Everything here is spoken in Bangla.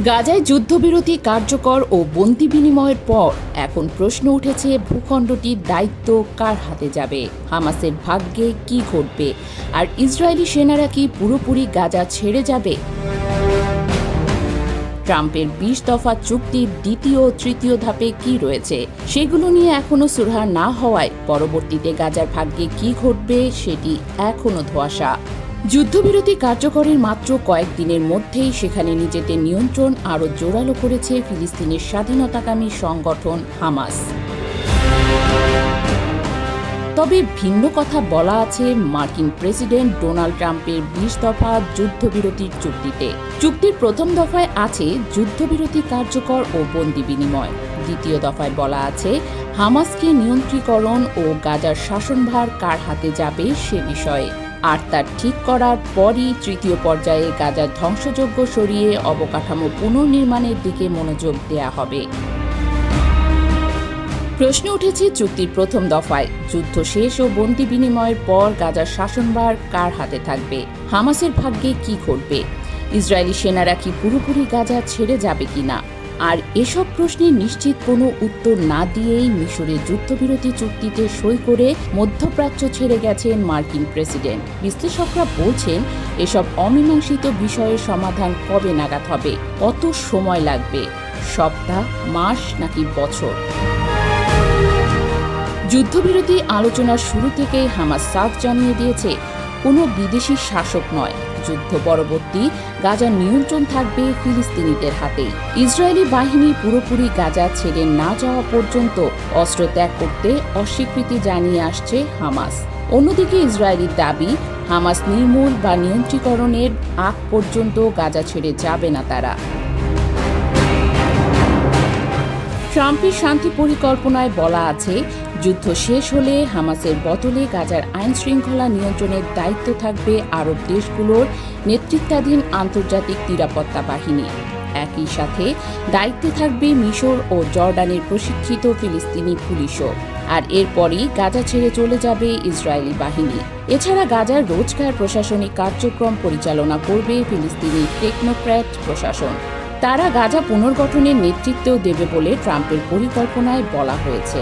গাজায় যুদ্ধবিরতি কার্যকর ও বন্দি বিনিময়ের পর এখন প্রশ্ন উঠেছে ভূখণ্ডটির দায়িত্ব কার হাতে যাবে, হামাসের ভাগ্যে কি ঘটবে, আর ইসরায়েলি সেনারা কি পুরোপুরি গাজা ছেড়ে যাবে? ট্রাম্পের ২০ দফা চুক্তির দ্বিতীয় ও তৃতীয় ধাপে কি রয়েছে সেগুলো নিয়ে এখনও সুরাহা না হওয়ায় পরবর্তীতে গাজার ভাগ্যে কি ঘটবে সেটি এখনও ধোঁয়াশা। যুদ্ধবিরতি কার্যকরের মাত্র কয়েকদিনের মধ্যেই সেখানে নিজেদের নিয়ন্ত্রণ আরও জোরালো করেছে ফিলিস্তিনের স্বাধীনতাকামী সংগঠন হামাস। তবে ভিন্ন কথা বলা আছে মার্কিন প্রেসিডেন্ট ডোনাল্ড ট্রাম্পের ২০ দফা যুদ্ধবিরতির চুক্তিতে। চুক্তির প্রথম দফায় আছে যুদ্ধবিরতি কার্যকর ও বন্দি বিনিময়। দ্বিতীয় দফায় বলা আছে হামাসকে নিয়ন্ত্রীকরণ ও গাজার শাসনভার কার হাতে যাবে সে বিষয়ে। আর তার ঠিক করার পরই তৃতীয় পর্যায়ে গাজার ধ্বংসযজ্ঞ সরিয়ে অবকাঠামো পুনর্নির্মাণের দিকে মনোযোগ দেয়া হবে। প্রশ্ন উঠেছে চুক্তির প্রথম দফায় যুদ্ধ শেষ ও বন্দি বিনিময়ের পর গাজার শাসনভার কার হাতে থাকবে, হামাসের ভাগ্যে কি ঘটবে, ইসরায়েলি সেনারা কি পুরোপুরি গাজা ছেড়ে যাবে কিনা। আর এসব প্রশ্নের নিশ্চিত কোনো উত্তর না দিয়েই মিশরের যুদ্ধবিরতি চুক্তিতে সই করে মধ্যপ্রাচ্য ছেড়ে গেছেন মার্কিন প্রেসিডেন্ট। বিশ্লেষকরা বলছেন এসব অমীমাংসিত বিষয়ের সমাধান কবে নাগাদ হবে, কত সময় লাগবে, সপ্তাহ, মাস নাকি বছর। যুদ্ধবিরতি আলোচনার শুরু থেকেই হামাস সাফ জানিয়ে দিয়েছে কোনো বিদেশি শাসক নয়, যুদ্ধ পরবর্তী গাজার নিয়ন্ত্রণ থাকবে ফিলিস্তিনিদের হাতেই। ইসরায়েলি বাহিনী পুরোপুরি গাজা ছেড়ে না যাওয়া পর্যন্ত অস্ত্র ত্যাগ করতে অস্বীকৃতি জানিয়ে আসছে হামাস। অন্যদিকে ইসরায়েলির দাবি হামাস নির্মূল বা নিয়ন্ত্রীকরণের আগ পর্যন্ত গাজা ছেড়ে যাবে না তারা। ট্রাম্পের শান্তি পরিকল্পনায় বলা আছে যুদ্ধ শেষ হলে হামাসের বদলে গাজার আইন শৃঙ্খলা নিয়ন্ত্রণের দায়িত্ব থাকবে আরব দেশগুলোর নেতৃত্বাধীন আন্তর্জাতিক নিরাপত্তা বাহিনী। একই সাথে দায়িত্বে থাকবে মিশর ও জর্ডানের প্রশিক্ষিত ফিলিস্তিনি পুলিশও। আর এরপরই গাজা ছেড়ে চলে যাবে ইসরায়েলি বাহিনী। এছাড়া গাজার রোজকার প্রশাসনিক কার্যক্রম পরিচালনা করবে ফিলিস্তিনি টেকনোক্র্যাট প্রশাসন। তারা গাজা পুনর্গঠনের নেতৃত্বও দেবে বলে ট্রাম্পের পরিকল্পনায় বলা হয়েছে।